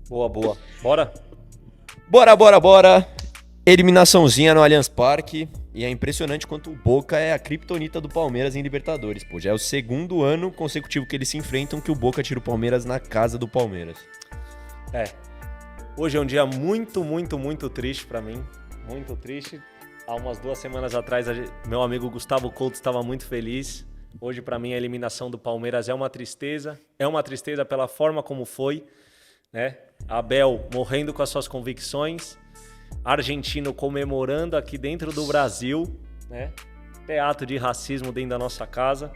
Boa, boa. Bora? Bora. Eliminaçãozinha no Allianz Parque. E é impressionante quanto o Boca é a criptonita do Palmeiras em Libertadores. Pô, já é o segundo ano consecutivo que eles se enfrentam que o Boca tira o Palmeiras na casa do Palmeiras. Hoje é um dia muito triste pra mim. Muito triste. Há umas 2 semanas atrás, meu amigo Gustavo Couto estava muito feliz. Hoje, pra mim, a eliminação do Palmeiras é uma tristeza. É uma tristeza pela forma como foi, né? Abel morrendo com as suas convicções. Argentino comemorando aqui dentro do Brasil, né? Teatro de racismo dentro da nossa casa.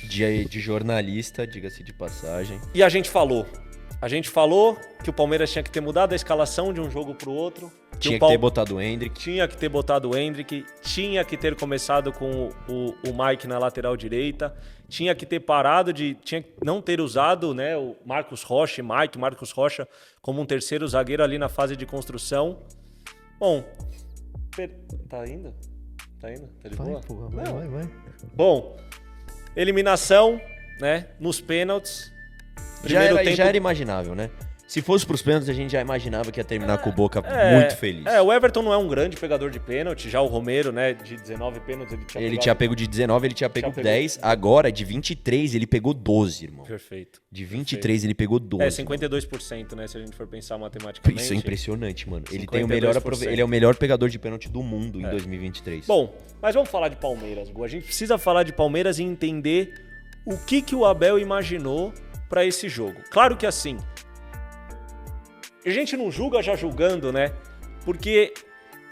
De jornalista, diga-se de passagem. E a gente falou que o Palmeiras tinha que ter mudado a escalação de um jogo pro outro. Tinha que ter botado o Endrick. Tinha que ter botado o Endrick. Tinha que ter começado com o Mike na lateral direita. Tinha que ter parado tinha que não ter usado, né, o Marcos Rocha, Marcos Rocha, como um terceiro zagueiro ali na fase de construção. Bom, tá indo? Tá de boa? Porra, vai. Bom, eliminação, né, nos pênaltis. Já era imaginável, né? Se fosse pros pênaltis, a gente já imaginava que ia terminar com o Boca muito feliz. O Everton não é um grande pegador de pênalti, já o Romero, né, de 19 pênaltis, ele tinha pego de 19, ele tinha pego 10, agora de 23 ele pegou 12, irmão. Perfeito. De 23 ele pegou 12. 52%, né, se a gente for pensar matematicamente. Isso é impressionante, mano. Ele 52%. Ele é o melhor pegador de pênalti do mundo em 2023. Bom, mas vamos falar de Palmeiras, Gu. A gente precisa falar de Palmeiras e entender o que o Abel imaginou pra esse jogo. Claro que assim, a gente não julga já julgando, né? Porque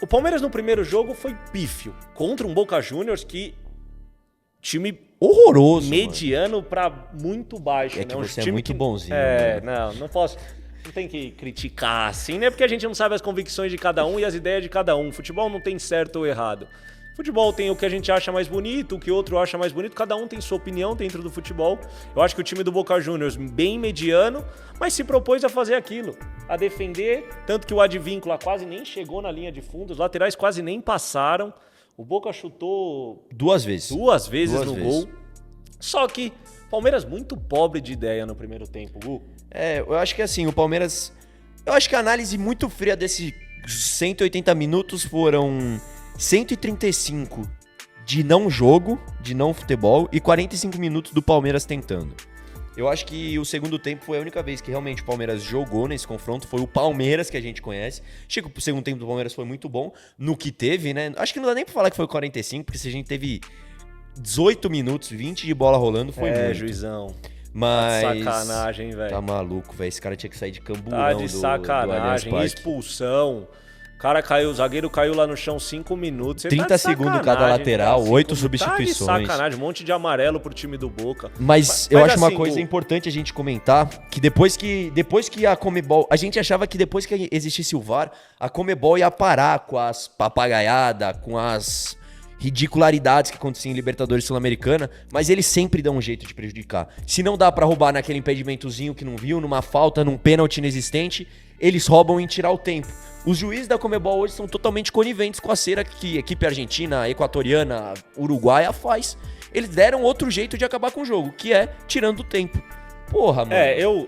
o Palmeiras no primeiro jogo foi pífio contra um Boca Juniors que time horroroso, mediano pra muito baixo, é né? Que você é muito bonzinho. Não posso. Não tem que criticar assim, né? Porque a gente não sabe as convicções de cada um e as ideias de cada um. Futebol não tem certo ou errado. Futebol tem o que a gente acha mais bonito, o que o outro acha mais bonito, cada um tem sua opinião dentro do futebol. Eu acho que o time do Boca Juniors, bem mediano, mas se propôs a fazer aquilo, a defender, tanto que o Advíncula quase nem chegou na linha de fundo, os laterais quase nem passaram, o Boca chutou duas vezes no gol. Só que Palmeiras muito pobre de ideia no primeiro tempo, Gu. Eu acho que assim, o Palmeiras... Eu acho que a análise muito fria desses 180 minutos foram 135 de não jogo, de não futebol, e 45 minutos do Palmeiras tentando. Eu acho que o segundo tempo foi a única vez que realmente o Palmeiras jogou nesse confronto, foi o Palmeiras que a gente conhece. Achei que o segundo tempo do Palmeiras foi muito bom, no que teve, né? Acho que não dá nem pra falar que foi 45, porque se a gente teve 18 minutos, 20 de bola rolando, foi muito. Juizão. Mas... Tá de sacanagem, velho. Tá maluco, velho. Esse cara tinha que sair de camburão tá de sacanagem, expulsão. O cara caiu, o zagueiro caiu lá no chão 5 minutos. 30 segundos cada lateral, 8 substituições. Tá de sacanagem, um monte de amarelo pro time do Boca. Mas eu acho assim, uma coisa importante a gente comentar, que depois que a Conmebol... A gente achava que depois que existisse o VAR, a Conmebol ia parar com as papagaiadas, com as ridicularidades que aconteciam em Libertadores Sul-Americana, mas eles sempre dão um jeito de prejudicar. Se não dá pra roubar naquele impedimentozinho que não viu, numa falta, num pênalti inexistente, eles roubam em tirar o tempo. Os juízes da Conmebol hoje são totalmente coniventes com a cera que a equipe argentina, equatoriana, uruguaia faz. Eles deram outro jeito de acabar com o jogo, que é tirando o tempo. Porra, mano.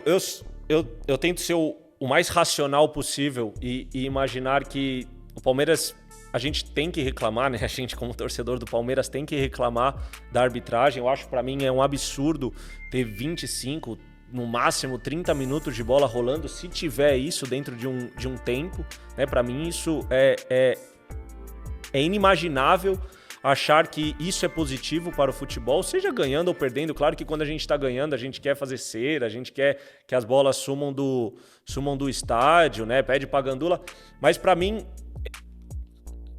Eu tento ser o mais racional possível e imaginar que o Palmeiras... A gente tem que reclamar, né? A gente, como torcedor do Palmeiras, tem que reclamar da arbitragem. Eu acho, pra mim, é um absurdo ter 25, no máximo 30 minutos de bola rolando, se tiver isso dentro de um tempo, né? Pra mim, isso é inimaginável achar que isso é positivo para o futebol, seja ganhando ou perdendo. Claro que quando a gente tá ganhando, a gente quer fazer cera, a gente quer que as bolas sumam do estádio, né? Pede pra gandula. Mas pra mim...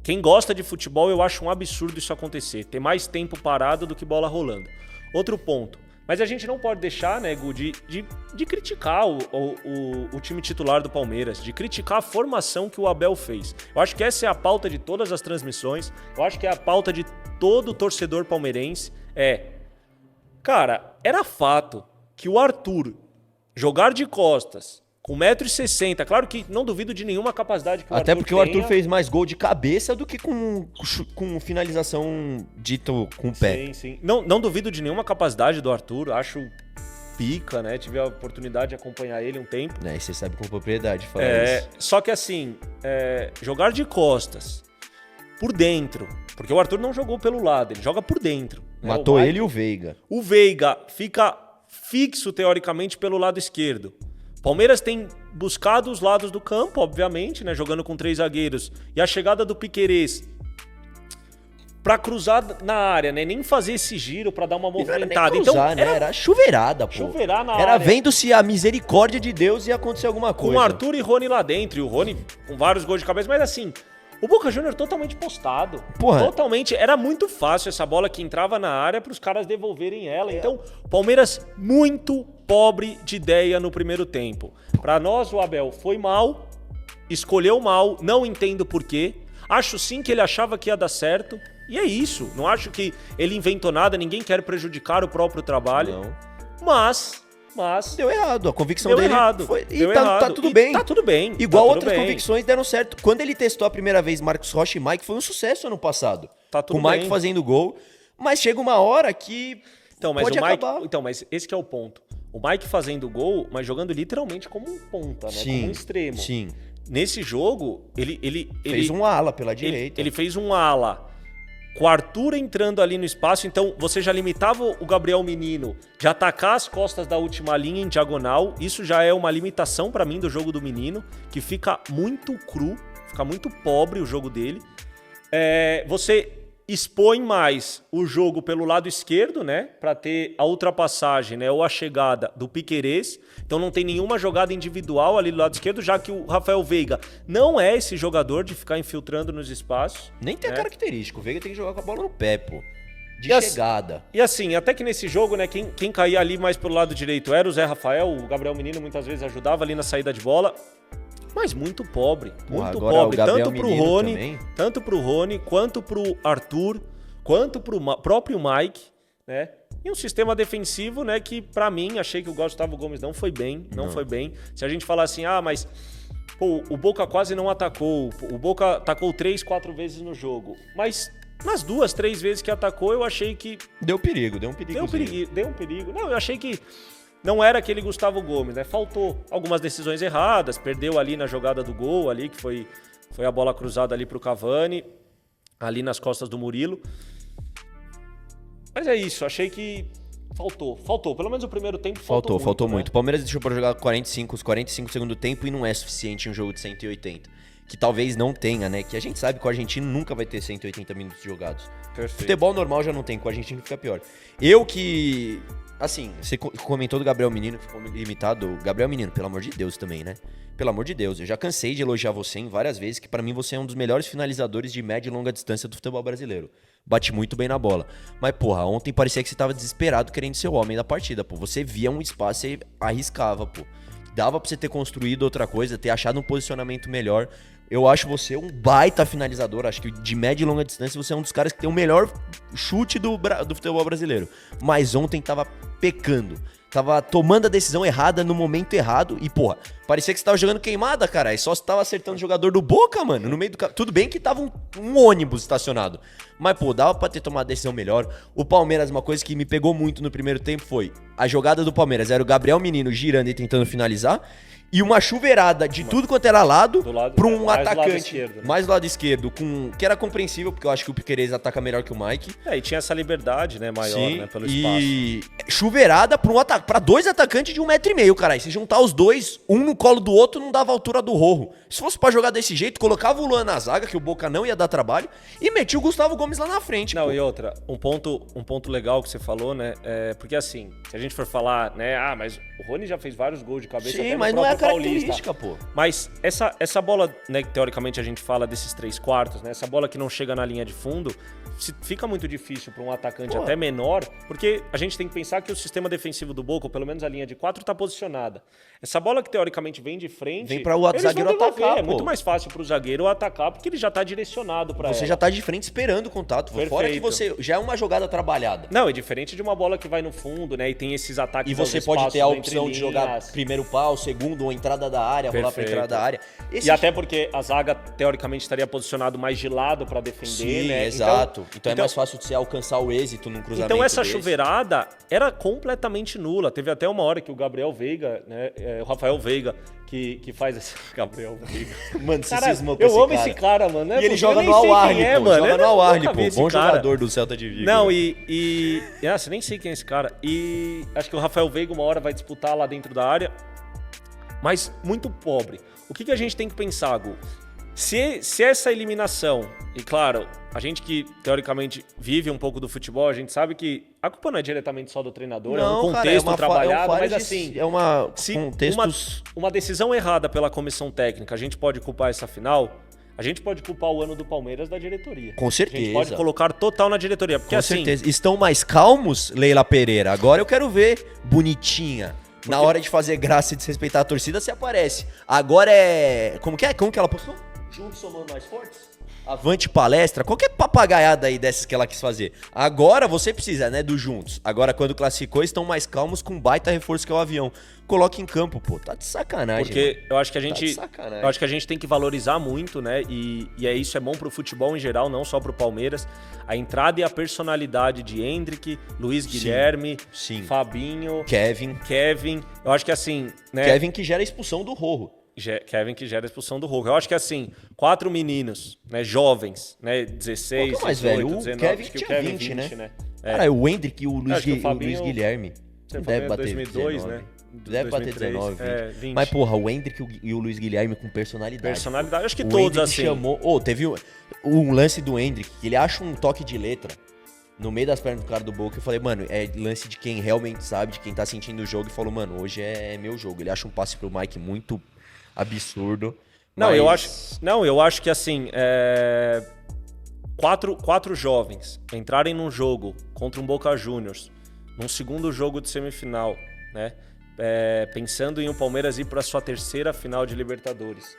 Quem gosta de futebol, eu acho um absurdo isso acontecer. Ter mais tempo parado do que bola rolando. Outro ponto. Mas a gente não pode deixar, né, Gu, de criticar o time titular do Palmeiras, de criticar a formação que o Abel fez. Eu acho que essa é a pauta de todas as transmissões. Eu acho que é a pauta de todo torcedor palmeirense. Cara, era fato que o Arthur jogar de costas... Com 1,60 m, claro que não duvido de nenhuma capacidade que o Até Arthur porque o Arthur fez mais gol de cabeça do que com finalização dito com o pé. Sim. Não duvido de nenhuma capacidade do Arthur, acho pica, né? Tive a oportunidade de acompanhar ele um tempo. E você sabe com propriedade falar isso. Só que assim, jogar de costas, por dentro, porque o Arthur não jogou pelo lado, ele joga por dentro. Matou ele e o Veiga. O Veiga fica fixo, teoricamente, pelo lado esquerdo. Palmeiras tem buscado os lados do campo, obviamente, né? Jogando com 3 zagueiros. E a chegada do Piquerez pra cruzar na área, né? Nem fazer esse giro pra dar uma movimentada. Não era nem cruzar, então, era chuveirada, pô. Chuveirar na era área. Vendo se a misericórdia de Deus ia acontecer alguma coisa. Com Arthur e Rony lá dentro. E o Rony com vários gols de cabeça. Mas assim, o Boca Juniors totalmente postado. Porra. Totalmente. Era muito fácil essa bola que entrava na área pros caras devolverem ela. Então, Palmeiras muito pobre de ideia no primeiro tempo. Pra nós, o Abel foi mal, escolheu mal, não entendo por quê. Acho sim que ele achava que ia dar certo. E é isso. Não acho que ele inventou nada, ninguém quer prejudicar o próprio trabalho. Não. Mas deu errado. A convicção deu dele errado. foi. Deu Tá errado. tudo bem. Tá tudo bem. Igual tá tudo outras bem. convicções deram certo. Quando ele testou a primeira vez Marcos Rocha e Mike, foi um sucesso ano passado. Tá tudo com o Mike bem. fazendo gol. Mas chega uma hora que Mas pode o Mike, acabar. mas esse que é o ponto. O Mike fazendo gol, mas jogando literalmente como um ponta, né? Como um extremo. Sim. Nesse jogo, ele Fez um ala pela direita. Ele fez um ala com o Arthur entrando ali no espaço, então você já limitava o Gabriel Menino de atacar as costas da última linha em diagonal. Isso já é uma limitação pra mim do jogo do Menino, que fica muito cru, fica muito pobre o jogo dele. Você expõe mais o jogo pelo lado esquerdo, né, para ter a ultrapassagem, né, ou a chegada do Piquerez. Então não tem nenhuma jogada individual ali do lado esquerdo, já que o Rafael Veiga não é esse jogador de ficar infiltrando nos espaços. Nem tem a característica. O Veiga tem que jogar com a bola no pé, pô. De E chegada. E assim, até que nesse jogo, né, quem caía ali mais pelo lado direito era o Zé Rafael, o Gabriel Menino muitas vezes ajudava ali na saída de bola. Mas muito pobre, muito agora pobre, o Gabriel tanto pro Menino Rony, também. tanto pro Rony, quanto pro Arthur, quanto pro próprio Mike, né? E um sistema defensivo, né, que pra mim, achei que o Gustavo Gomes não foi bem, não foi bem. Se a gente falar assim, mas pô, o Boca quase não atacou, o Boca atacou 3, 4 vezes no jogo, mas nas 2, 3 vezes que atacou, eu achei que Deu um perigo. deu um perigo. Não, eu achei que não era aquele Gustavo Gomes, né? Faltou algumas decisões erradas, perdeu ali na jogada do gol ali, que foi a bola cruzada ali pro Cavani, ali nas costas do Murilo. Mas é isso, achei que faltou. Pelo menos o primeiro tempo Faltou né? muito. O Palmeiras deixou pra jogar os 45 segundo tempo e não é suficiente em um jogo de 180. Que talvez não tenha, né? Que a gente sabe que o argentino nunca vai ter 180 minutos jogados. Perfeito. Futebol normal já não tem, com o argentino fica pior. Assim, você comentou do Gabriel Menino, que ficou limitado. Gabriel Menino, pelo amor de Deus também, né? Pelo amor de Deus, eu já cansei de elogiar você em várias vezes, que pra mim você é um dos melhores finalizadores de média e longa distância do futebol brasileiro. Bate muito bem na bola. Mas, porra, ontem parecia que você tava desesperado querendo ser o homem da partida, pô. Você via um espaço e arriscava, pô. Dava pra você ter construído outra coisa, ter achado um posicionamento melhor. Eu acho você um baita finalizador. Acho que de média e longa distância você é um dos caras que tem o melhor chute do futebol brasileiro. Mas ontem tava pecando. Tava tomando a decisão errada no momento errado. E, porra, parecia que você tava jogando queimada, cara. E só você tava acertando o jogador do Boca, mano. No meio do... Tudo bem que tava um ônibus estacionado. Mas, pô, dava pra ter tomado a decisão melhor. O Palmeiras, uma coisa que me pegou muito no primeiro tempo foi... A jogada do Palmeiras era o Gabriel Menino girando e tentando finalizar. E uma chuveirada de tudo quanto era lado pra um atacante mais do lado esquerdo, que era compreensível, porque eu acho que o Piquerez ataca melhor que o Mike. E tinha essa liberdade, né, maior, sim, né, pelo espaço. E chuveirada pra 2 atacantes de 1,5 m, caralho. Se juntar os dois, um no colo do outro, não dava a altura do Rojo. Se fosse pra jogar desse jeito, colocava o Luan na zaga, que o Boca não ia dar trabalho, e metia o Gustavo Gomes lá na frente. Não, pô. E outra, um ponto legal que você falou, né, porque assim, se a gente for falar, né, mas o Rony já fez vários gols de cabeça. Sim, até mas não é a característica, pô. Mas essa bola, né, que teoricamente a gente fala desses 3/4, né, essa bola que não chega na linha de fundo, fica muito difícil para um atacante até menor, porque a gente tem que pensar que o sistema defensivo do Boca, ou pelo menos a linha de 4, tá posicionada. Essa bola que teoricamente vem de frente, vem para o zagueiro atacar, é muito mais fácil para o zagueiro atacar, porque ele já tá direcionado para ela. Você já tá de frente esperando o contato. Perfeito. Fora que você já é uma jogada trabalhada. Não, é diferente de uma bola que vai no fundo, né, e tem esses ataques. E você pode ter a opção de jogar primeiro pau, segundo, ou entrada da área, rolar pra entrada da área. E até porque a zaga, teoricamente, estaria posicionado mais de lado pra defender, Sim, né? Exato. Então é mais fácil de você alcançar o êxito num cruzamento. Então essa desse. chuveirada era completamente nula. Teve até uma hora que o Gabriel Veiga, né? O Rafael Veiga, que faz esse... Gabriel Veiga. Mano, você Cara, cismou com eu amo esse cara, mano. Né? E ele Porque joga eu no nem sei Al-Ahly, quem é, pô. mano. Joga no Al-Ahly, pô. Bom cara. jogador do Celta de Vigo. Não, você nem sei quem é esse cara. E acho que o Rafael Veiga uma hora vai disputar lá dentro da área, mas muito pobre. O que a gente tem que pensar, Gu? Se essa eliminação, e claro, a gente que teoricamente vive um pouco do futebol, a gente sabe que a culpa não é diretamente só do treinador, é um contexto trabalhado, mas assim, se uma decisão errada pela comissão técnica, a gente pode culpar essa final, a gente pode culpar o ano do Palmeiras da diretoria. Com certeza. A gente pode colocar total na diretoria, porque Com certeza. Estão mais calmos, Leila Pereira? Agora eu quero ver bonitinha. Na hora de fazer graça e desrespeitar a torcida, você aparece. Agora é... Como que é? Como que ela postou? Juntos somando mais fortes? Avante palestra, qualquer papagaiada aí dessas que ela quis fazer. Agora você precisa, né, do juntos. Agora quando classificou, estão mais calmos com um baita reforço que é o avião. Coloque em campo, pô, tá de sacanagem. Porque mano. eu acho que a gente, sacanagem. eu acho que a gente tem que valorizar muito, né? E isso é bom pro futebol em geral, não só pro Palmeiras. A entrada e a personalidade de Hendrick, Luiz Guilherme, sim. Fabinho, Kevin. Eu acho que assim, né? Kevin que gera a expulsão do Rojo. Kevin que gera a expulsão do Rojo. Eu acho que assim, 4 meninos, né, jovens, né, 16, Qual que é mais 18, velho? 19, O Kevin acho que tinha o Kevin 20, né? É. Cara, o Hendrick e o Luiz Fabinho, Guilherme. Não deve bater 2002, 19. né? Deve 2003, bater 19, 20. 20. Mas, porra, o Hendrick e o Luiz Guilherme com personalidade. Acho que o todos Hendrick assim. chamou... teve um lance do Hendrick, que ele acha um toque de letra no meio das pernas do cara do Boca. Eu falei, mano, é lance de quem realmente sabe, de quem tá sentindo o jogo. E falou, mano, hoje é meu jogo. Ele acha um passe pro Mike muito absurdo. Não, mas... eu acho que assim, quatro jovens entrarem num jogo contra um Boca Juniors, num segundo jogo de semifinal, né? Pensando em o Palmeiras ir para sua terceira final de Libertadores.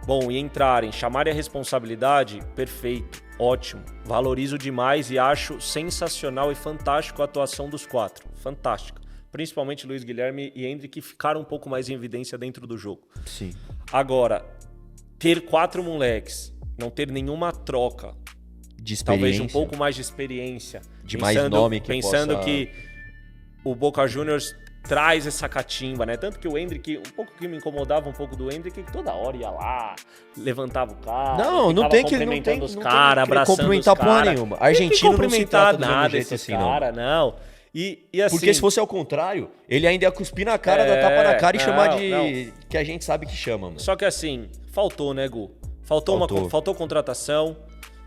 Bom, e entrarem, chamarem a responsabilidade, perfeito, ótimo. Valorizo demais e acho sensacional e fantástico a atuação dos quatro. Fantástica. Principalmente Luiz Guilherme e Hendrick, que ficaram um pouco mais em evidência dentro do jogo. Sim. Agora, ter 4 moleques, não ter nenhuma troca, de experiência, talvez um pouco mais de experiência, de mais nome que pensando possa... que o Boca Juniors traz essa catimba, né? Tanto que o Hendrick, um pouco que me incomodava um pouco do Hendrick, que toda hora ia lá, levantava o cara, não tem que cumprimentando os caras, abraçando cumprimentar os caras. porra nenhuma. Argentino não se trata do mesmo jeito assim, cara, não. E assim, porque se fosse ao contrário, ele ainda ia cuspir na cara, dar tapa na cara e chamar de... Não. Que a gente sabe que chama, mano. Só que assim, faltou, né, Gu? Faltou contratação,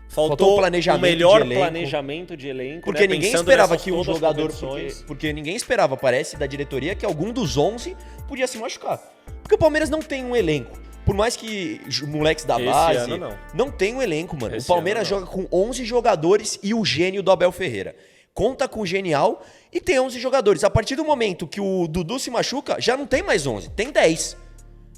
faltou planejamento, um melhor planejamento de elenco. Porque né? ninguém esperava que um jogador... Porque ninguém esperava, parece, da diretoria, que algum dos 11 podia se machucar. Porque o Palmeiras não tem um elenco. Por mais que moleques da base... não tem um elenco, mano. O Palmeiras joga com 11 jogadores e o gênio do Abel Ferreira. Conta com o genial e tem 11 jogadores. A partir do momento que o Dudu se machuca, já não tem mais 11, tem 10.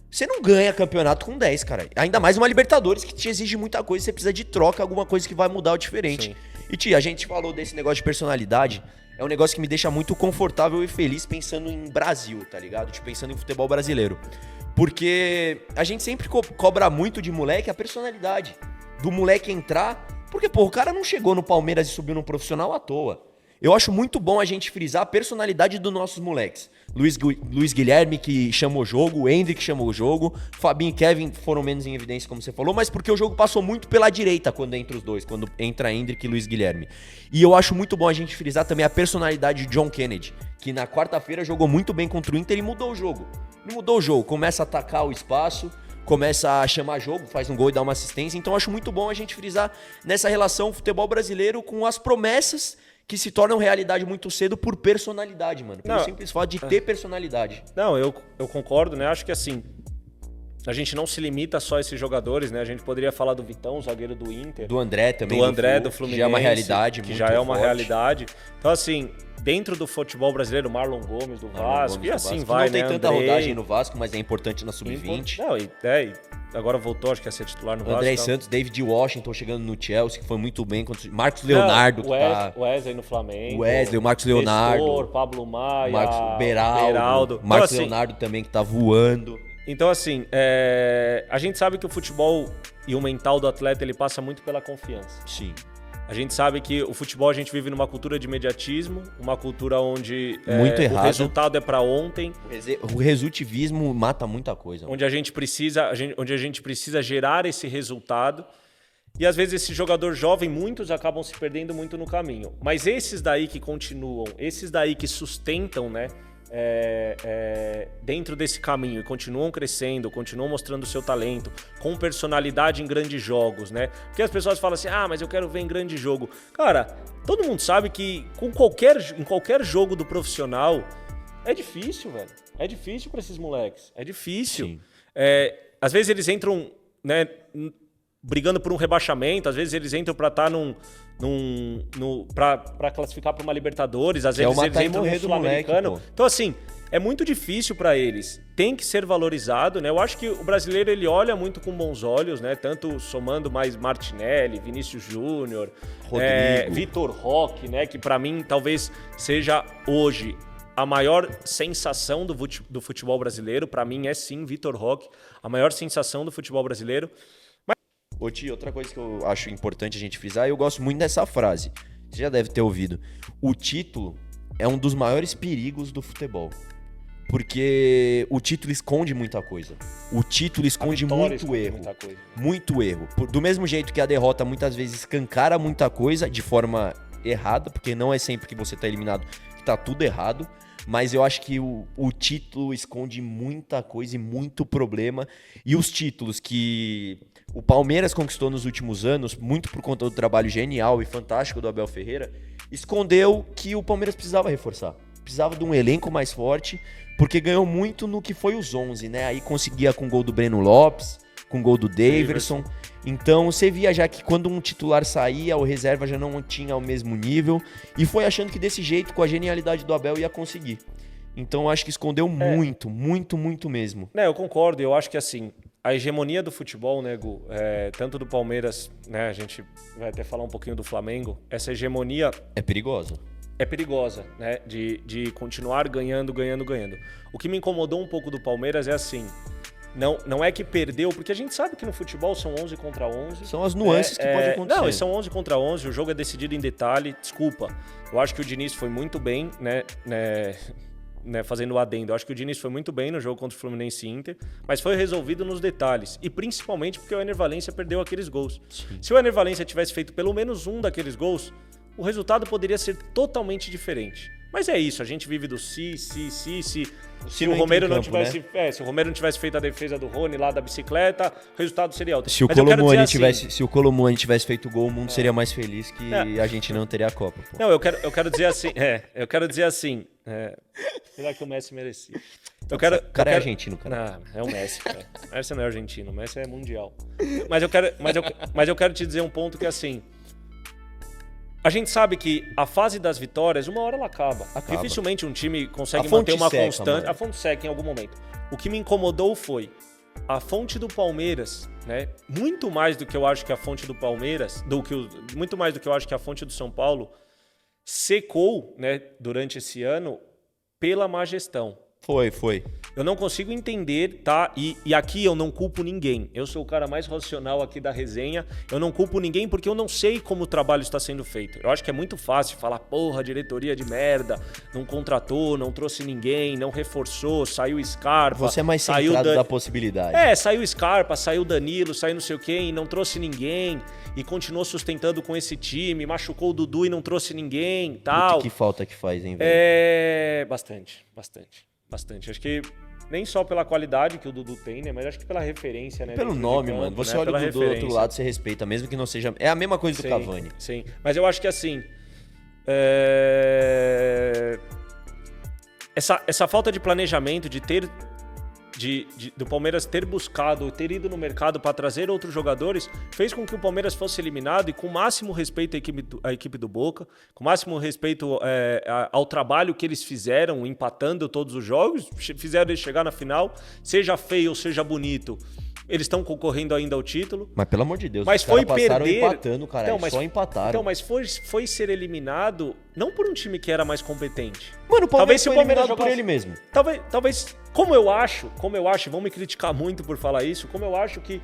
Você não ganha campeonato com 10, cara. Ainda mais uma Libertadores que te exige muita coisa, você precisa de troca, alguma coisa que vai mudar o diferente. Sim. E tia, a gente falou desse negócio de personalidade, é um negócio que me deixa muito confortável e feliz pensando em Brasil, tá ligado? Tipo, pensando em futebol brasileiro. Porque a gente sempre cobra muito de moleque a personalidade. Do moleque entrar... Porque, pô, o cara não chegou no Palmeiras e subiu no profissional à toa. Eu acho muito bom a gente frisar a personalidade dos nossos moleques. Luiz Guilherme, que chamou o jogo, o Hendrick que chamou o jogo, Fabinho e Kevin foram menos em evidência, como você falou, mas porque o jogo passou muito pela direita quando entra os dois, quando entra Hendrick e Luiz Guilherme. E eu acho muito bom a gente frisar também a personalidade de John Kennedy, que na quarta-feira jogou muito bem contra o Inter e mudou o jogo. Não mudou o jogo, começa a atacar o espaço, começa a chamar jogo, faz um gol e dá uma assistência. Então acho muito bom a gente frisar nessa relação futebol brasileiro com as promessas que se tornam realidade muito cedo por personalidade, mano. Pelo simples fato de ter personalidade. Não, eu concordo, né? Acho que assim, a gente não se limita só a esses jogadores, né? A gente poderia falar do Vitão, zagueiro do Inter. Do André também. Do André, do Fluminense. Que já é uma realidade que muito já é uma forte. realidade. Então, assim, dentro do futebol brasileiro, Marlon Gomes do Vasco, e assim vai, não tem né? tanta Andrei, rodagem no Vasco, mas é importante na Sub-20. Não, e agora voltou, acho que a ser titular no Vasco. André Santos, David Washington chegando no Chelsea, que foi muito bem. Marcos Leonardo, que tá... Wesley no Flamengo. Wesley, o Marcos Leonardo. Nestor, Pablo Maia. Marcos Beraldo. Então, Marcos assim, Leonardo também, que tá voando. Então, assim, a gente sabe que o futebol e o mental do atleta, ele passa muito pela confiança. Sim. A gente sabe que o futebol, a gente vive numa cultura de imediatismo, uma cultura onde muito o errado. resultado é para ontem. O resultivismo mata muita coisa. Onde a gente precisa gerar esse resultado. E às vezes esse jogador jovem, muitos acabam se perdendo muito no caminho. Mas esses daí que continuam, esses daí que sustentam, né? Dentro desse caminho e continuam crescendo, continuam mostrando o seu talento, com personalidade em grandes jogos, né? Porque as pessoas falam assim, mas eu quero ver em grande jogo. Cara, todo mundo sabe que em qualquer jogo do profissional é difícil, velho. É difícil para esses moleques. É difícil. Às vezes eles entram, né, brigando por um rebaixamento, às vezes eles entram para estar para classificar para uma Libertadores, às vezes eles entram no Sul-Americano. Então, assim, é muito difícil para eles. Tem que ser valorizado, né? Eu acho que o brasileiro, ele olha muito com bons olhos, né? Tanto somando mais Martinelli, Vinícius Júnior, Vitor Roque, né? Que para mim talvez seja hoje a maior sensação do futebol brasileiro. Para mim é sim Vitor Roque, a maior sensação do futebol brasileiro. Ô Ti, outra coisa que eu acho importante a gente frisar, eu gosto muito dessa frase, você já deve ter ouvido. O título é um dos maiores perigos do futebol, porque o título esconde muita coisa. O título esconde muito erro. Muito erro. Do mesmo jeito que a derrota muitas vezes escancara muita coisa de forma errada, porque não é sempre que você tá eliminado que tá tudo errado. Mas eu acho que o título esconde muita coisa e muito problema. E os títulos que o Palmeiras conquistou nos últimos anos, muito por conta do trabalho genial e fantástico do Abel Ferreira, escondeu que o Palmeiras precisava reforçar. Precisava de um elenco mais forte, porque ganhou muito no que foi os 11, né? Aí conseguia com o gol do Breno Lopes, com o gol do Daverson. Então você via já que quando um titular saía, o reserva já não tinha o mesmo nível. E foi achando que desse jeito, com a genialidade do Abel, ia conseguir. Então eu acho que escondeu muito, muito, muito mesmo. Eu concordo. Eu acho que assim, a hegemonia do futebol, né, Gu? Tanto do Palmeiras, né? A gente vai até falar um pouquinho do Flamengo. Essa hegemonia... é perigosa. É perigosa, né? De continuar ganhando. O que me incomodou um pouco do Palmeiras é assim... Não é que perdeu, porque a gente sabe que no futebol são 11 contra 11. São as nuances que podem acontecer. Não, são 11 contra 11, o jogo é decidido em detalhe. Desculpa, eu acho que o Diniz foi muito bem, né, fazendo o adendo. Eu acho que o Diniz foi muito bem no jogo contra o Fluminense e Inter, mas foi resolvido nos detalhes. E principalmente porque o Ener Valencia perdeu aqueles gols. Sim. Se o Ener Valencia tivesse feito pelo menos um daqueles gols, o resultado poderia ser totalmente diferente. Mas é isso, a gente vive do se o Romero não tivesse, né? Se o Romero não tivesse feito a defesa do Rony lá da bicicleta, o resultado seria outro. Se o Colomboani tivesse feito gol, o mundo seria mais feliz que a gente não teria a Copa. Pô. Não, eu quero dizer assim, será que o Messi merecia? O cara é argentino, cara. Não, é o Messi, cara. O Messi não é argentino, o Messi é mundial. Mas eu quero te dizer um ponto que assim, a gente sabe que a fase das vitórias, uma hora ela acaba. Dificilmente um time consegue manter uma constante. A fonte seca em algum momento. O que me incomodou foi a fonte do Palmeiras, né? Muito mais do que eu acho que a fonte do Palmeiras, muito mais do que eu acho que a fonte do São Paulo secou, né, durante esse ano pela má gestão. Foi. Eu não consigo entender, tá? E aqui eu não culpo ninguém. Eu sou o cara mais racional aqui da resenha. Eu não culpo ninguém porque eu não sei como o trabalho está sendo feito. Eu acho que é muito fácil falar, porra, diretoria de merda, não contratou, não trouxe ninguém, não reforçou, saiu Scarpa. Você é mais centrado da possibilidade. Saiu Scarpa, saiu Danilo, saiu não sei o quê, e não trouxe ninguém. E continuou sustentando com esse time, machucou o Dudu e não trouxe ninguém, tal. Que falta que faz, hein, velho? Bastante. Acho que nem só pela qualidade que o Dudu tem, né? Mas acho que pela referência, né? Pelo nome, campo, mano. Você olha o Dudu do outro lado, você respeita, mesmo que não seja... É a mesma coisa do Cavani. Sim, mas eu acho que assim... Essa falta de planejamento, de ter do Palmeiras ter buscado, ter ido no mercado para trazer outros jogadores, fez com que o Palmeiras fosse eliminado e com o máximo respeito à equipe do Boca, com o máximo respeito ao trabalho que eles fizeram, empatando todos os jogos, fizeram eles chegar na final, seja feio ou seja bonito. Eles estão concorrendo ainda ao título. Mas pelo amor de Deus, mas foi passaram perder... empatando, cara. Então, só empataram. Então, mas foi ser eliminado não por um time que era mais competente. Mano, o Palmeiras foi eliminado por ele mesmo. Talvez, como eu acho, vão me criticar muito por falar isso, como eu acho que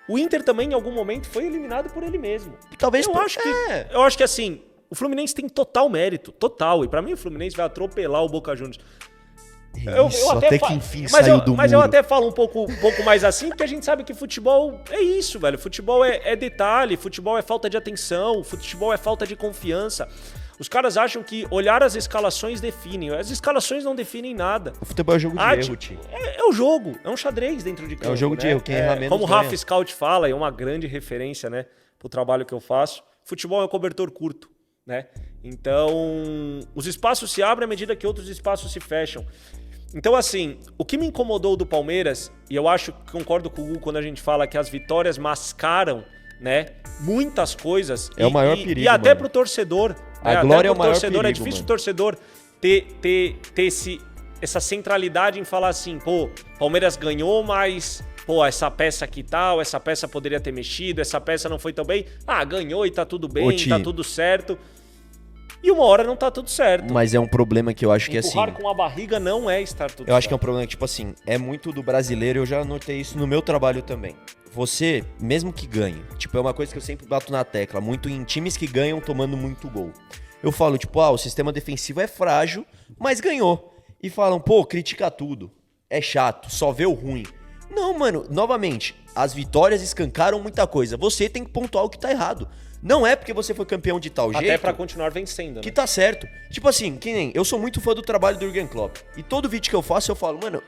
o Inter também em algum momento foi eliminado por ele mesmo. Talvez eu acho que assim, o Fluminense tem total mérito, total. E pra mim o Fluminense vai atropelar o Boca Juniors. Isso, até que enfim saiu do muro. Mas eu até falo um pouco mais assim, porque a gente sabe que futebol é isso, velho. Futebol é detalhe, futebol é falta de atenção, futebol é falta de confiança. Os caras acham que olhar as escalações definem. As escalações não definem nada. O futebol é jogo de erro, tio. É o jogo, é um xadrez dentro de campo. É o jogo de erro, quem erra menos como o ganha. Rafa Scout fala, é uma grande referência, né, pro trabalho que eu faço. Futebol é um cobertor curto, né? Então, os espaços se abrem à medida que outros espaços se fecham. Então, assim, o que me incomodou do Palmeiras, e eu acho que concordo com o Hugo quando a gente fala que as vitórias mascaram, né, muitas coisas. É o maior perigo, e até mano. pro torcedor. A glória é o maior perigo, é difícil o torcedor ter essa centralidade em falar assim, pô, Palmeiras ganhou, mas... Pô, essa peça aqui tal, essa peça poderia ter mexido, essa peça não foi tão bem. Ah, ganhou e tá tudo bem, tá tudo certo. E uma hora não tá tudo certo. Mas é um problema que eu acho que assim... Empurrar com a barriga não é estar tudo certo. Eu acho que é um problema que, tipo assim, é muito do brasileiro, eu já notei isso no meu trabalho também. Você, mesmo que ganhe, tipo, é uma coisa que eu sempre bato na tecla, muito em times que ganham tomando muito gol. Eu falo, tipo, o sistema defensivo é frágil, mas ganhou. E falam, pô, critica tudo, é chato, só vê o ruim. Não, mano, novamente, as vitórias escancaram muita coisa. Você tem que pontuar o que tá errado. Não é porque você foi campeão de tal jeito... Até pra continuar vencendo, né? Que tá certo. Tipo assim, que nem... Eu sou muito fã do trabalho do Jürgen Klopp. E todo vídeo que eu faço, eu falo, mano,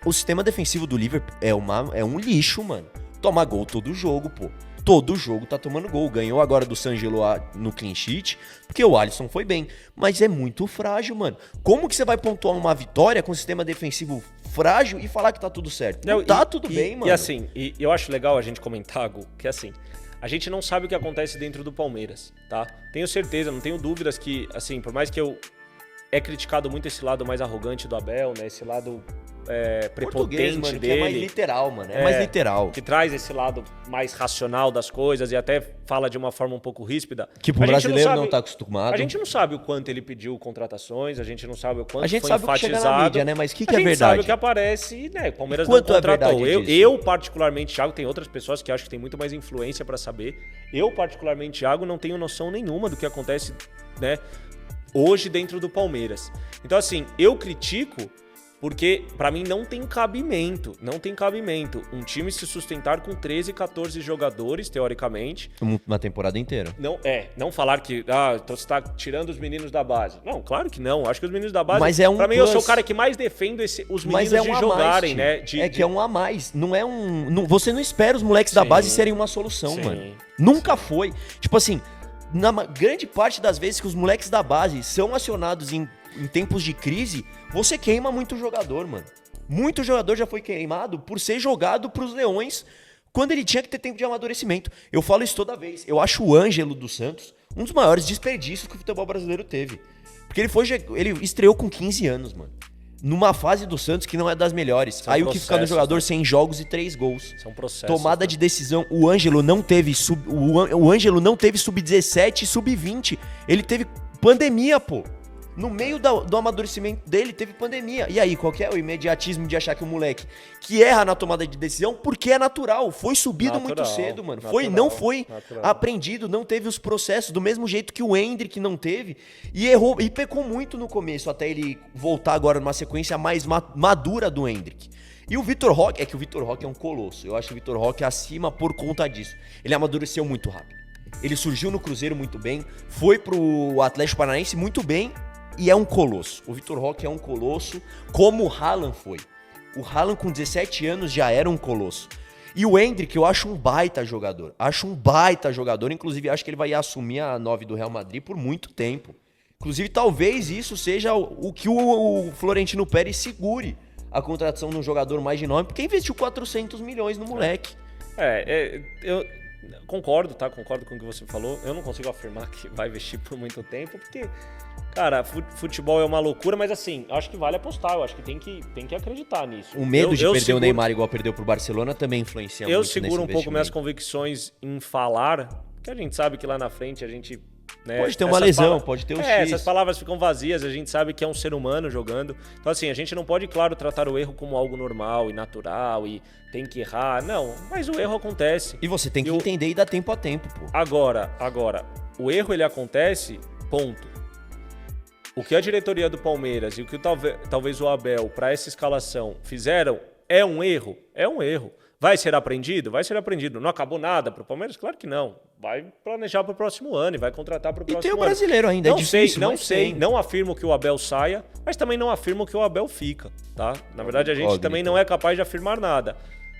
o sistema defensivo do Liverpool é um lixo, mano. Toma gol todo jogo, pô. Todo jogo tá tomando gol. Ganhou agora do Sanjelo no clean sheet, porque o Alisson foi bem. Mas é muito frágil, mano. Como que você vai pontuar uma vitória com um sistema defensivo frágil e falar que tá tudo certo? Não tá tudo bem, mano. E assim, eu acho legal a gente comentar, Gu, que assim... A gente não sabe o que acontece dentro do Palmeiras, tá? Tenho certeza, não tenho dúvidas que, assim, por mais que é criticado muito esse lado mais arrogante do Abel, né? Esse lado prepotente mano, dele. Que é mais literal, mano. É mais literal. Que traz esse lado mais racional das coisas e até fala de uma forma um pouco ríspida. Que pro brasileiro não tá acostumado. A gente não sabe o quanto ele pediu contratações, a gente não sabe o quanto foi enfatizado. A gente sabe o que chega na mídia, né? Mas o que é verdade? A gente sabe o que aparece, né? O Palmeiras não contratou. Eu, particularmente, Thiago, tem outras pessoas que acham que tem muito mais influência pra saber. Eu, particularmente, Thiago, não tenho noção nenhuma do que acontece, né, hoje dentro do Palmeiras. Então, assim, eu critico porque, pra mim, não tem cabimento um time se sustentar com 13, 14 jogadores, teoricamente. Uma temporada inteira. Não falar que, então você tá tirando os meninos da base. Não, claro que não. Acho que os meninos da base, mas pra mim, eu sou o cara que mais defendo os meninos de jogarem, né? Que é um a mais. Não é você não espera os moleques da base serem uma solução, mano. Nunca foi. Tipo assim, na grande parte das vezes que os moleques da base são acionados em tempos de crise, você queima muito jogador, mano. Muito jogador já foi queimado por ser jogado pros leões quando ele tinha que ter tempo de amadurecimento. Eu falo isso toda vez. Eu acho o Ângelo dos Santos um dos maiores desperdícios que o futebol brasileiro teve. Porque ele estreou com 15 anos, mano. Numa fase do Santos que não é das melhores. Aí o que fica no jogador, 100 jogos e 3 gols. São processos. Tomada de decisão. O Ângelo não teve sub-17 e sub-20. Ele teve pandemia, pô. No meio do amadurecimento dele, teve pandemia. E aí, qual que é o imediatismo de achar que o moleque que erra na tomada de decisão, porque é natural, foi subido muito cedo, mano. Não foi aprendido, não teve os processos, do mesmo jeito que o Endrick não teve, e errou, e pecou muito no começo, até ele voltar agora numa sequência mais madura do Endrick. E o Vitor Roque, é que o Vitor Roque é um colosso. Eu acho que o Vitor Roque é acima por conta disso. Ele amadureceu muito rápido. Ele surgiu no Cruzeiro muito bem, foi pro Atlético Paranaense muito bem, e é um colosso. O Vitor Roque é um colosso, como o Haaland foi. O Haaland com 17 anos já era um colosso. E o Endrick eu acho um baita jogador. Inclusive acho que ele vai assumir a 9 do Real Madrid por muito tempo. Inclusive talvez isso seja o que o Florentino Pérez segure a contratação de um jogador mais de nome, porque investiu 400 milhões no moleque. Eu concordo, tá? Concordo com o que você falou. Eu não consigo afirmar que vai investir por muito tempo, porque, cara, futebol é uma loucura, mas assim, acho que vale apostar, eu acho que tem que acreditar nisso. O medo de perder o Neymar igual perdeu pro Barcelona também influencia muito Eu nesse seguro um pouco minhas investimento. convicções em falar, porque a gente sabe que lá na frente a gente... né, Pode ter uma lesão, pode ter um X. Essas palavras ficam vazias, a gente sabe que é um ser humano jogando. Então assim, a gente não pode, claro, tratar o erro como algo normal e natural e tem que errar. Não, mas o erro acontece. E você tem que entender e dar tempo a tempo, pô. Agora, o erro ele acontece, ponto. O que a diretoria do Palmeiras e o que talvez o Abel para essa escalação fizeram é um erro? É um erro. Vai ser aprendido? Vai ser aprendido. Não acabou nada para o Palmeiras? Claro que não. Vai planejar para o próximo ano e vai contratar para o próximo ano. E tem o brasileiro ainda, não é difícil. Não sei. Não afirmo que o Abel saia, mas também não afirmo que o Abel fica, tá? Na verdade, a gente também não é capaz de afirmar nada.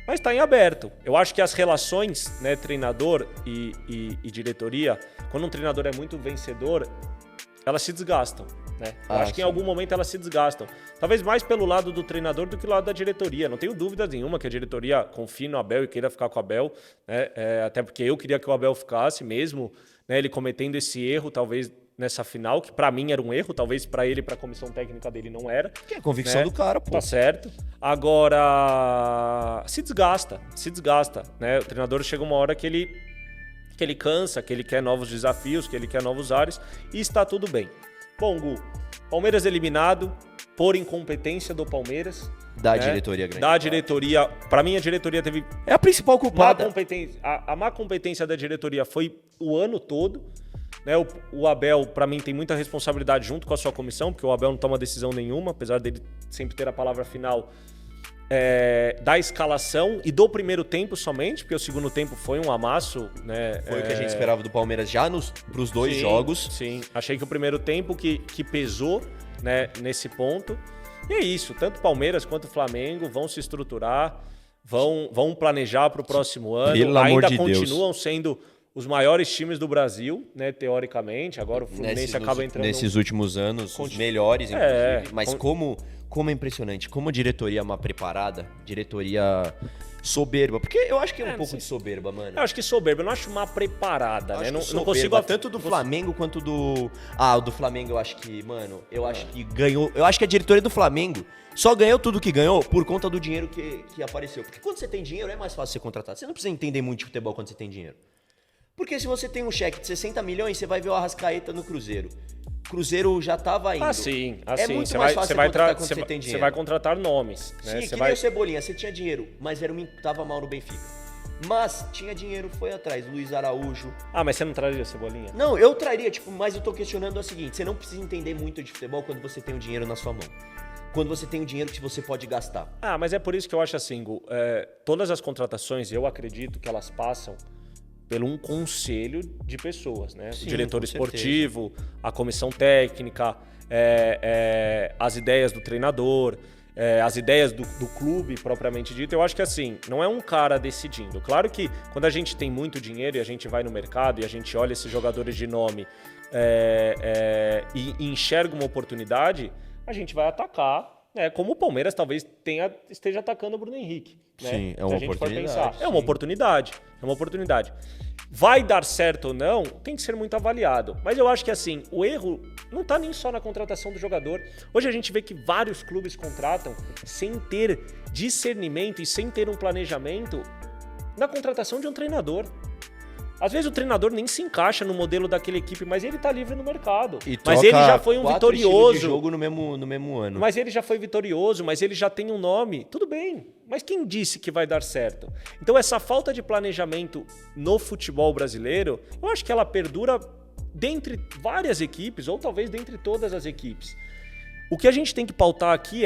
Mas está em aberto. Eu acho que as relações, né, treinador e diretoria, quando um treinador é muito vencedor, elas se desgastam, né? Eu acho que em algum momento elas se desgastam. Talvez mais pelo lado do treinador do que do lado da diretoria. Não tenho dúvida nenhuma que a diretoria confie no Abel e queira ficar com o Abel, né? Até porque eu queria que o Abel ficasse mesmo, né, ele cometendo esse erro, talvez nessa final, que pra mim era um erro, talvez pra ele e pra comissão técnica dele não era. Que é a convicção, né, do cara, pô. Tá certo. Agora, se desgasta, né? O treinador chega uma hora que ele cansa, que ele quer novos desafios, que ele quer novos ares, e está tudo bem. Bom, Gu, Palmeiras eliminado por incompetência do Palmeiras. Da diretoria grande. Da diretoria. Pra mim, a diretoria teve... É a principal culpada. A má competência da diretoria foi o ano todo. Né? O Abel, pra mim, tem muita responsabilidade junto com a sua comissão, porque o Abel não toma decisão nenhuma, apesar dele sempre ter a palavra final da escalação e do primeiro tempo somente, porque o segundo tempo foi um amasso, né? Foi o que a gente esperava do Palmeiras já pros dois jogos. Sim, achei que o primeiro tempo que pesou, né, nesse ponto. E é isso, tanto Palmeiras quanto Flamengo vão se estruturar, vão planejar para o próximo ano. Pelo amor de Deus. Continuam sendo os maiores times do Brasil, né, teoricamente. Agora o Fluminense acaba entrando... Nesses últimos anos, os melhores, inclusive. Mas como é impressionante, como a diretoria é mal preparada, diretoria soberba. Porque eu acho que é um pouco de soberba, mano. Eu acho que soberba, eu não acho mal preparada, né? Não consigo... Tanto do Flamengo quanto do... o do Flamengo eu acho que, mano, acho que ganhou... Eu acho que a diretoria do Flamengo só ganhou tudo que ganhou por conta do dinheiro que apareceu. Porque quando você tem dinheiro é mais fácil ser contratado. Você não precisa entender muito de futebol quando você tem dinheiro. Porque se você tem um cheque de 60 milhões, você vai ver o Arrascaeta no Cruzeiro. O Cruzeiro já tava indo. Assim. É muito mais fácil você contratar quando você tem dinheiro. Você vai contratar nomes. Sim, né? que nem o Cebolinha. Você tinha dinheiro, mas tava mal no Benfica. Mas tinha dinheiro, foi atrás. Luiz Araújo. Mas você não traria o Cebolinha? Não, eu traria, mas eu tô questionando o seguinte. Você não precisa entender muito de futebol quando você tem o dinheiro na sua mão. Quando você tem o dinheiro que você pode gastar. Mas é por isso que eu acho assim, Gu, todas as contratações, eu acredito que elas passam pelo um conselho de pessoas, né? Sim, o diretor esportivo, a comissão técnica, as ideias do treinador, as ideias do clube propriamente dito. Eu acho que assim, não é um cara decidindo. Claro que quando a gente tem muito dinheiro e a gente vai no mercado e a gente olha esses jogadores de nome e enxerga uma oportunidade, a gente vai atacar, né? Como o Palmeiras talvez esteja atacando o Bruno Henrique. Né? Sim, é uma oportunidade. É uma oportunidade. Vai dar certo ou não, tem que ser muito avaliado. Mas eu acho que assim, o erro não tá nem só na contratação do jogador. Hoje a gente vê que vários clubes contratam sem ter discernimento e sem ter um planejamento na contratação de um treinador. Às vezes o treinador nem se encaixa no modelo daquela equipe, mas ele tá livre no mercado. Mas ele já foi um vitorioso. De jogo no mesmo ano. Mas ele já foi vitorioso, mas ele já tem um nome. Tudo bem, mas quem disse que vai dar certo? Então essa falta de planejamento no futebol brasileiro, eu acho que ela perdura dentre várias equipes, ou talvez dentre todas as equipes. O que a gente tem que pautar aqui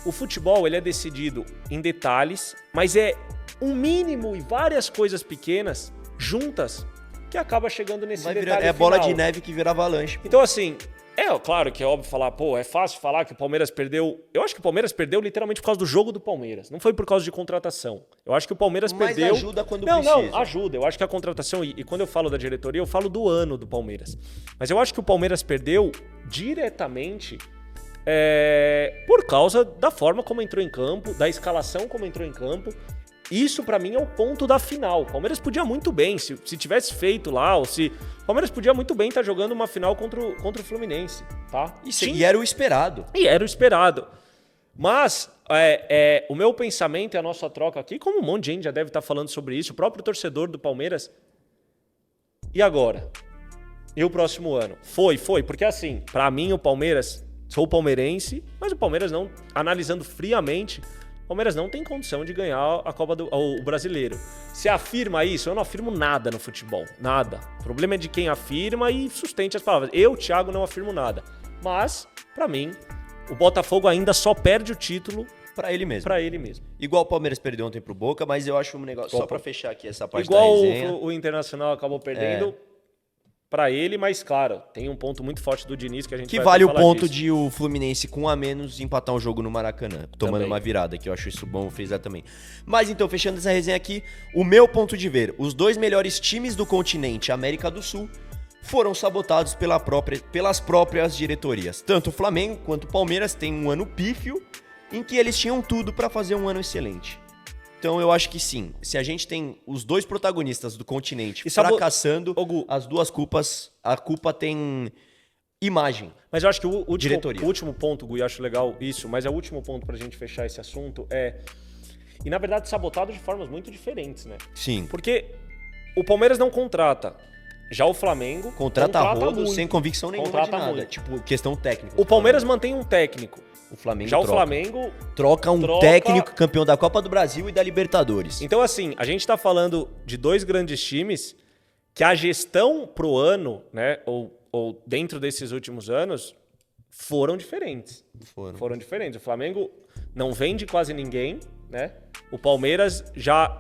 o futebol ele é decidido em detalhes, mas é um mínimo e várias coisas pequenas juntas que acaba chegando nesse detalhe final. É bola de neve que vira avalanche. Então assim, claro que é óbvio falar, é fácil falar que o Palmeiras perdeu. Eu acho que o Palmeiras perdeu literalmente por causa do jogo do Palmeiras. Não foi por causa de contratação. Eu acho que o Palmeiras perdeu... Mas ajuda quando precisa. Não, ajuda. Eu acho que a contratação... E quando eu falo da diretoria, eu falo do ano do Palmeiras. Mas eu acho que o Palmeiras perdeu diretamente por causa da forma como entrou em campo, da escalação como entrou em campo. Isso, pra mim, é o ponto da final. O Palmeiras podia muito bem, se tivesse feito lá, ou se... O Palmeiras podia muito bem estar jogando uma final contra o Fluminense, tá? E era o esperado. E era o esperado. Mas o meu pensamento e a nossa troca aqui, como um monte de gente já deve estar falando sobre isso, o próprio torcedor do Palmeiras... E agora? E o próximo ano? Foi. Porque assim, pra mim o Palmeiras... Sou palmeirense, mas o Palmeiras não... Analisando friamente... O Palmeiras não tem condição de ganhar a Copa o Brasileiro. Se afirma isso, eu não afirmo nada no futebol. Nada. O problema é de quem afirma e sustente as palavras. Eu, Thiago, não afirmo nada. Mas, pra mim, o Botafogo ainda só perde o título pra ele mesmo. Pra ele mesmo. Igual o Palmeiras perdeu ontem pro Boca, mas eu acho um negócio... Só pra fechar aqui essa parte igual da resenha. o Internacional acabou perdendo... Pra ele, mas claro, tem um ponto muito forte do Diniz que a gente que vai vale o falar ponto disso. de o Fluminense com um a menos empatar um jogo no Maracanã, tomando Também. uma virada, que eu acho isso bom frisar também. Mas então, fechando essa resenha aqui, o meu ponto de ver, os dois melhores times do continente, América do Sul, foram sabotados pelas próprias diretorias. Tanto o Flamengo quanto o Palmeiras têm um ano pífio, em que eles tinham tudo pra fazer um ano excelente. Então eu acho que sim, se a gente tem os dois protagonistas do continente fracassando, as duas culpas, a culpa tem imagem. Mas eu acho que o último ponto, Gui, acho legal isso, mas é o último ponto pra gente fechar esse assunto, e na verdade sabotado de formas muito diferentes, né? Sim. Porque o Palmeiras não contrata, já o Flamengo contrata rodo muito. Sem convicção nenhuma Contrata de nada, muito. tipo questão técnica. O Palmeiras mantém um técnico. O Flamengo já troca. O Flamengo troca um técnico campeão da Copa do Brasil e da Libertadores. Então, assim, a gente tá falando de dois grandes times que a gestão pro ano, né, ou dentro desses últimos anos, foram diferentes. Foram diferentes. O Flamengo não vende quase ninguém, né? O Palmeiras já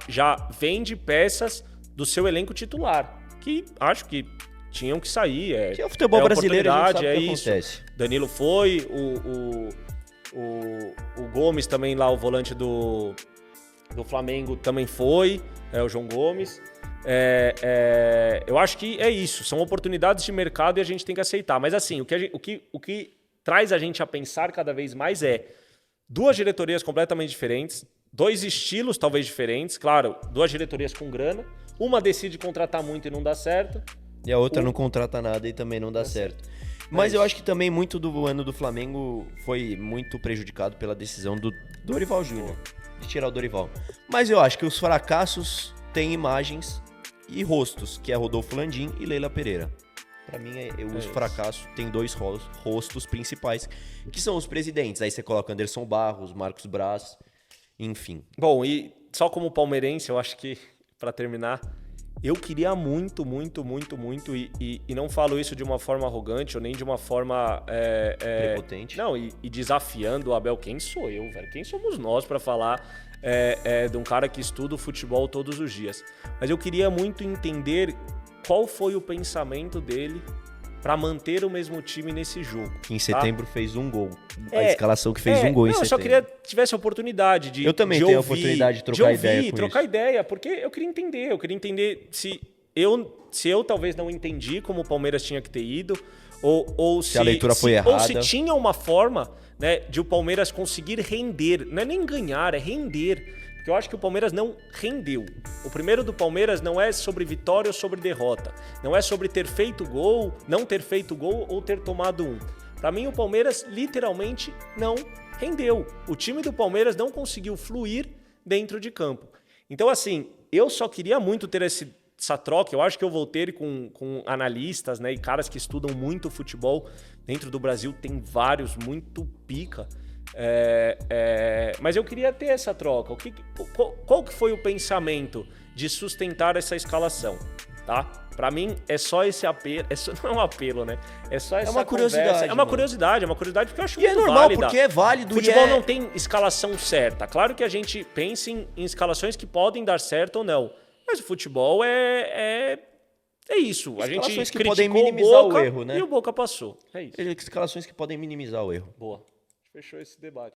vende peças do seu elenco titular, que acho que tinham que sair. Que é o futebol brasileiro, a gente sabe o que isso. Acontece. Danilo foi, o Gomes também lá, o volante do Flamengo também foi, o João Gomes. Eu acho que é isso, são oportunidades de mercado e a gente tem que aceitar. Mas assim, o que traz a gente a pensar cada vez mais duas diretorias completamente diferentes, dois estilos talvez diferentes, claro, duas diretorias com grana, uma decide contratar muito e não dá certo. E a outra não contrata nada e também não dá certo. Mas eu acho que também muito do ano do Flamengo foi muito prejudicado pela decisão do Dorival Júnior, de tirar o Dorival. Mas eu acho que os fracassos têm imagens e rostos, que é Rodolfo Landim e Leila Pereira. Pra mim, os fracassos têm dois rostos principais, que são os presidentes. Aí você coloca Anderson Barros, Marcos Braz, enfim. Bom, e só como palmeirense, eu acho que, pra terminar... Eu queria muito, e não falo isso de uma forma arrogante ou nem de uma forma... prepotente. Não, e desafiando o Abel. Quem sou eu, velho? Quem somos nós para falar de um cara que estuda o futebol todos os dias? Mas eu queria muito entender qual foi o pensamento dele para manter o mesmo time nesse jogo. Que em setembro fez um gol. A escalação que fez um gol em setembro. Eu só queria que tivesse a oportunidade de Eu também de tenho ouvir, a oportunidade de trocar ideia com trocar isso. ideia, porque eu queria entender se eu talvez não entendi como o Palmeiras tinha que ter ido, ou se a leitura foi errada. Ou se tinha uma forma, né, de o Palmeiras conseguir render. Não é nem ganhar, é render. Porque eu acho que o Palmeiras não rendeu. O primeiro do Palmeiras não é sobre vitória ou sobre derrota. Não é sobre ter feito gol, não ter feito gol ou ter tomado um. Para mim, o Palmeiras literalmente não rendeu. O time do Palmeiras não conseguiu fluir dentro de campo. Então, assim, eu só queria muito ter essa troca. Eu acho que eu vou ter com analistas, né, e caras que estudam muito futebol. Dentro do Brasil tem vários, muito pica. Mas eu queria ter essa troca. Qual que foi o pensamento de sustentar essa escalação? Tá? Pra mim, é só esse apelo. Não é um apelo, né? É só essa uma curiosidade. É uma curiosidade porque eu acho E é normal, válida. porque é válido. Futebol não tem escalação certa. Claro que a gente pensa em escalações que podem dar certo ou não. Mas o futebol é isso. A gente escalações que criticou podem minimizar Boca o erro, né? E o Boca passou. É isso. Escalações que podem minimizar o erro. Boa. Fechou esse debate.